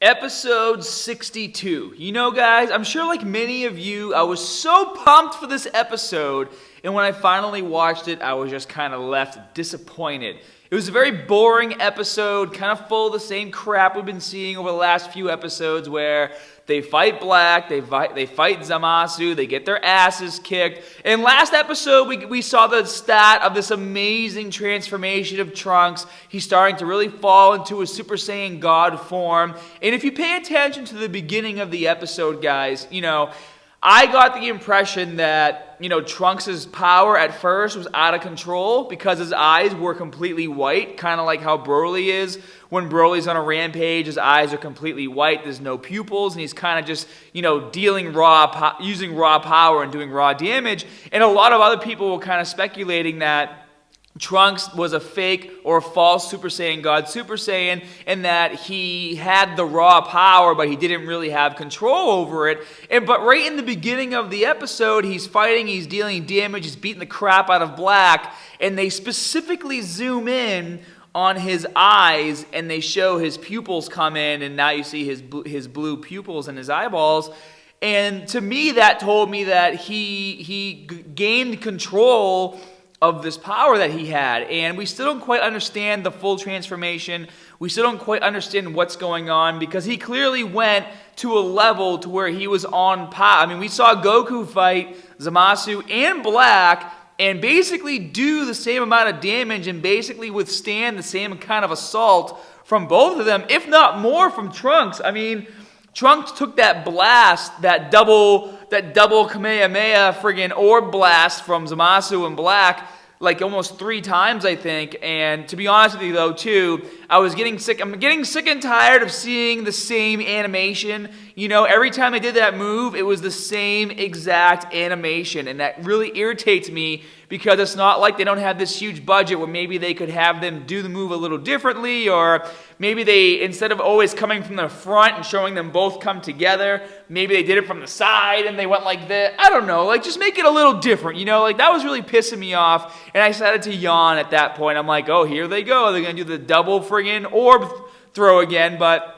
Episode 62. You know, guys, I'm sure like many of you, I was so pumped for this episode, and when I finally watched it, I was just kind of left disappointed. It was a very boring episode, kind of full of the same crap we've been seeing over the last few episodes where they fight Black, they fight Zamasu, they get their asses kicked. And last episode, we saw the stat of this amazing transformation of Trunks. He's starting to really fall into a Super Saiyan God form. And if you pay attention to the beginning of the episode, guys, I got the impression that, Trunks' power at first was out of control because his eyes were completely white, kind of like how Broly is. When Broly's on a rampage, his eyes are completely white, there's no pupils, and he's kind of just, using raw power and doing raw damage. And a lot of other people were kind of speculating that Trunks was a fake or a false Super Saiyan God Super Saiyan, and that he had the raw power, but he didn't really have control over it. But right in the beginning of the episode, he's fighting, he's dealing damage, he's beating the crap out of Black, and they specifically zoom in on his eyes, and they show his pupils come in, and now you see his blue pupils and his eyeballs. And to me, that told me that he gained control of this power that he had, and we still don't quite understand the full transformation. We still don't quite understand what's going on, because he clearly went to a level to where he was on par. I mean, we saw Goku fight Zamasu and Black and basically do the same amount of damage and basically withstand the same kind of assault from both of them, if not more from Trunks. I mean, Trunks took that blast, that double Kamehameha friggin' orb blast from Zamasu and Black like almost 3 times, I think. And to be honest with you, though, too, I'm getting sick and tired of seeing the same animation. Every time they did that move, it was the same exact animation, and that really irritates me because it's not like they don't have this huge budget where maybe they could have them do the move a little differently, or maybe they, instead of always coming from the front and showing them both come together, maybe they did it from the side and they went like this. I don't know, just make it a little different, that was really pissing me off, and I started to yawn at that point. I'm like, oh, here they go, they're going to do the double friggin' orb throw again. But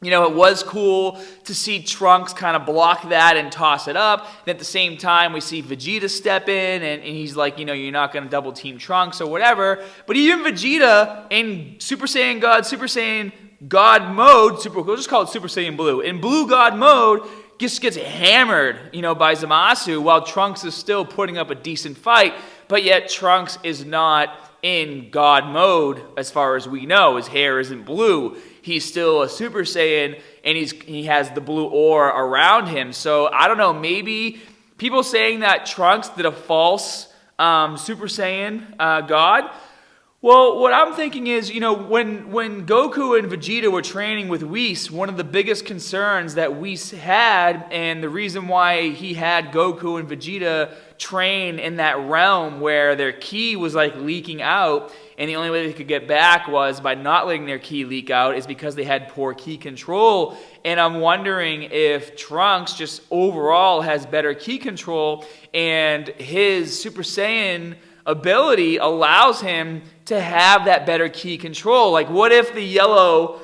it was cool to see Trunks kind of block that and toss it up. And at the same time, we see Vegeta step in, and he's like, you're not going to double team Trunks or whatever. But even Vegeta in Super Saiyan God mode, we'll just call it Super Saiyan Blue. In Blue God mode, just gets hammered, by Zamasu, while Trunks is still putting up a decent fight. But yet Trunks is not in God mode as far as we know. His hair isn't blue. He's still a Super Saiyan, and he has the blue aura around him. So I don't know, maybe people saying that Trunks did a false Super Saiyan God. Well, what I'm thinking is, when Goku and Vegeta were training with Whis, one of the biggest concerns that Whis had, and the reason why he had Goku and Vegeta train in that realm where their ki was leaking out, and the only way they could get back was by not letting their ki leak out, is because they had poor ki control. And I'm wondering if Trunks just overall has better ki control, and his Super Saiyan ability allows him to have that better ki control. What if the yellow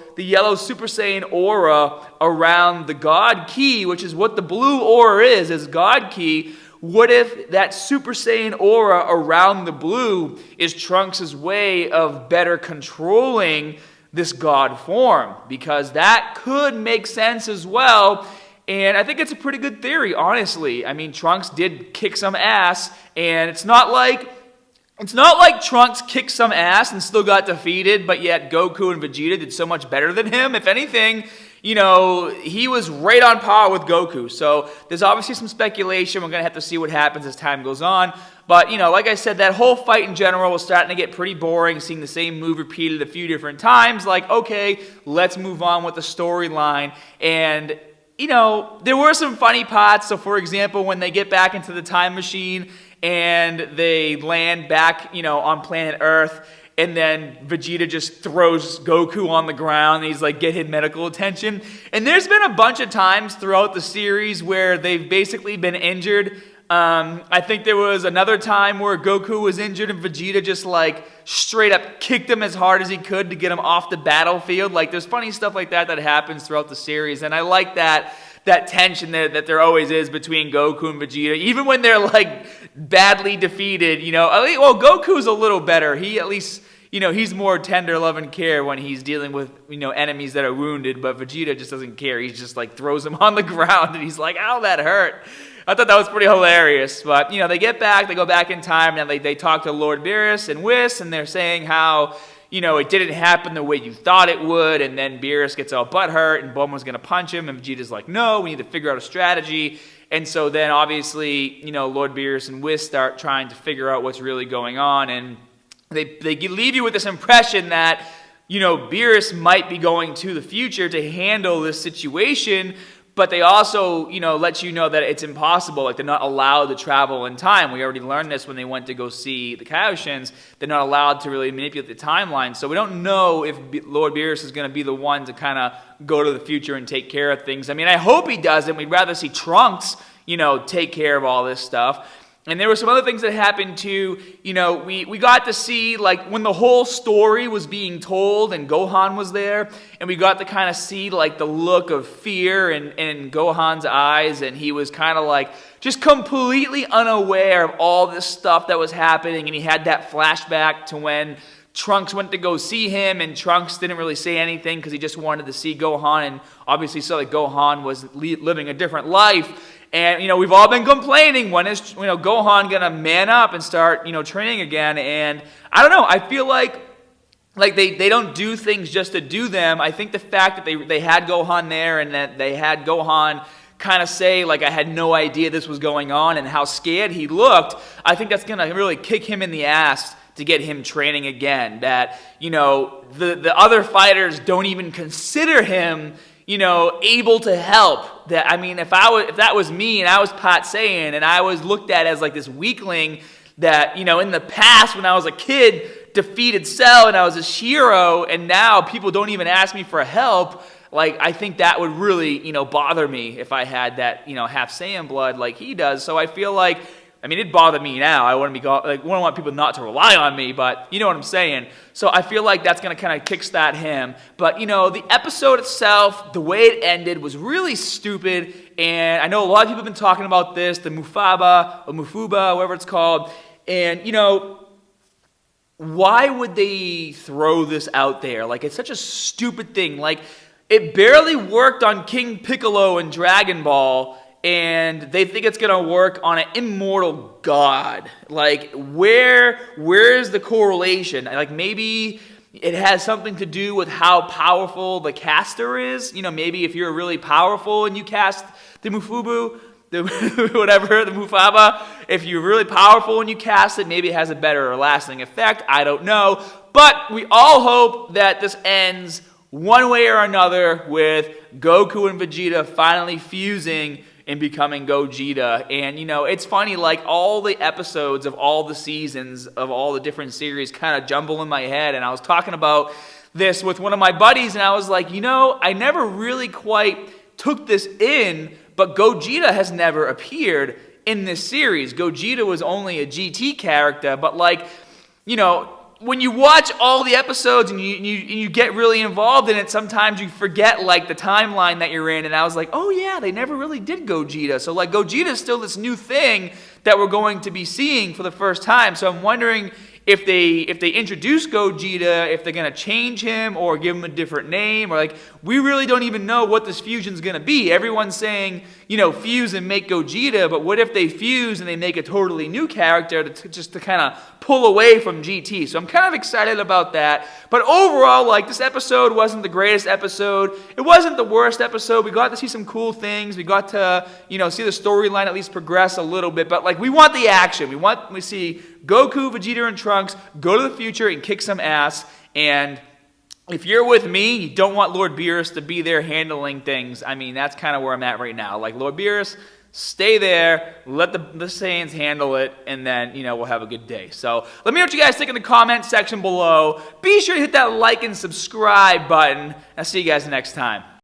Super Saiyan aura around the God ki, which is what the blue aura is God ki, what if that Super Saiyan aura around the blue is Trunks' way of better controlling this God form? Because that could make sense as well. And I think it's a pretty good theory, honestly. I mean, Trunks did kick some ass, and it's not like Trunks kicked some ass and still got defeated, but yet Goku and Vegeta did so much better than him. If anything, he was right on par with Goku. So there's obviously some speculation. We're going to have to see what happens as time goes on. But, like I said, that whole fight in general was starting to get pretty boring, seeing the same move repeated a few different times. Okay, let's move on with the storyline. And there were some funny parts. So, for example, when they get back into the time machine and they land back, on planet Earth, and then Vegeta just throws Goku on the ground, and he's get his medical attention. And there's been a bunch of times throughout the series where they've basically been injured I think there was another time where Goku was injured and Vegeta just like straight up kicked him as hard as he could to get him off the battlefield. Like there's funny stuff like that that happens throughout the series, and I like that tension that there always is between Goku and Vegeta, even when they're like badly defeated. You know, well, Goku's a little better. He at least, you know, he's more tender love and care when he's dealing with, you know, enemies that are wounded, but Vegeta just doesn't care. He just like throws him on the ground and he's like, ow, that hurt. I thought that was pretty hilarious. But, you know, they get back, they go back in time, and they talk to Lord Beerus and Whis, and they're saying how, you know, it didn't happen the way you thought it would, and then Beerus gets all butthurt, and Bulma's going to punch him, and Vegeta's like, no, we need to figure out a strategy. And so then, obviously, you know, Lord Beerus and Whis start trying to figure out what's really going on, and they leave you with this impression that, you know, Beerus might be going to the future to handle this situation, but they also, you know, let you know that it's impossible. Like, they're not allowed to travel in time. We already learned this when they went to go see the Kaioshins. They're not allowed to really manipulate the timeline. So we don't know if Lord Beerus is going to be the one to kind of go to the future and take care of things. I mean, I hope he doesn't. We'd rather see Trunks, you know, take care of all this stuff. And there were some other things that happened too. You know, we got to see, like, when the whole story was being told and Gohan was there, and we got to kind of see, like, the look of fear in Gohan's eyes, and he was kind of, like, just completely unaware of all this stuff that was happening, and he had that flashback to when Trunks went to go see him, and Trunks didn't really say anything because he just wanted to see Gohan, and obviously saw that Gohan was living a different life. And, you know, we've all been complaining, when is, you know, Gohan going to man up and start, you know, training again? And I don't know, I feel like they don't do things just to do them. I think the fact that they had Gohan there, and that they had Gohan kind of say, like, I had no idea this was going on, and how scared he looked, I think that's going to really kick him in the ass to get him training again. That, you know, the other fighters don't even consider him, you know, able to help. That, I mean, if that was me and I was Pat Saiyan and I was looked at as like this weakling that, you know, in the past when I was a kid defeated Cell and I was a hero, and now people don't even ask me for help, like, I think that would really, you know, bother me if I had that, you know, half Saiyan blood like he does. So I feel like, I mean, it'd bother me now. I wouldn't want people not to rely on me, but you know what I'm saying. So I feel like that's going to kind of kickstart him. But, you know, the episode itself, the way it ended was really stupid. And I know a lot of people have been talking about this, the MaFuuba, whatever it's called. And, you know, why would they throw this out there? Like, it's such a stupid thing. Like, it barely worked on King Piccolo and Dragon Ball, and they think it's going to work on an immortal god. Like, where's the correlation? Like, maybe it has something to do with how powerful the caster is. You know, maybe if you're really powerful and you cast the MaFuuba, the MaFuuba, if you're really powerful and you cast it, maybe it has a better or lasting effect. I don't know. But we all hope that this ends one way or another with Goku and Vegeta finally fusing and becoming Gogeta. And, you know, it's funny, like, all the episodes of all the seasons of all the different series kind of jumble in my head. And I was talking about this with one of my buddies, and I was like, you know, I never really quite took this in, but Gogeta has never appeared in this series. Gogeta was only a GT character, but, like, you know, when you watch all the episodes and you get really involved in it, sometimes you forget, like, the timeline that you're in. And I was like, oh yeah, they never really did Gogeta. So, like, Gogeta is still this new thing that we're going to be seeing for the first time. So I'm wondering if they introduce Gogeta, if they're going to change him or give him a different name, or, like, we really don't even know what this fusion's going to be. Everyone's saying, you know, fuse and make Gogeta, but what if they fuse and they make a totally new character just to kind of pull away from GT? So I'm kind of excited about that. But overall, like, this episode wasn't the greatest episode. It wasn't the worst episode. We got to see some cool things. We got to, you know, see the storyline at least progress a little bit. But, like, we want the action. We see Goku, Vegeta, and Trunks go to the future and kick some ass. And if you're with me, you don't want Lord Beerus to be there handling things. I mean, that's kind of where I'm at right now. Like, Lord Beerus, stay there, let the Saiyans handle it, and then, you know, we'll have a good day. So let me know what you guys think in the comment section below. Be sure to hit that like and subscribe button. I'll see you guys next time.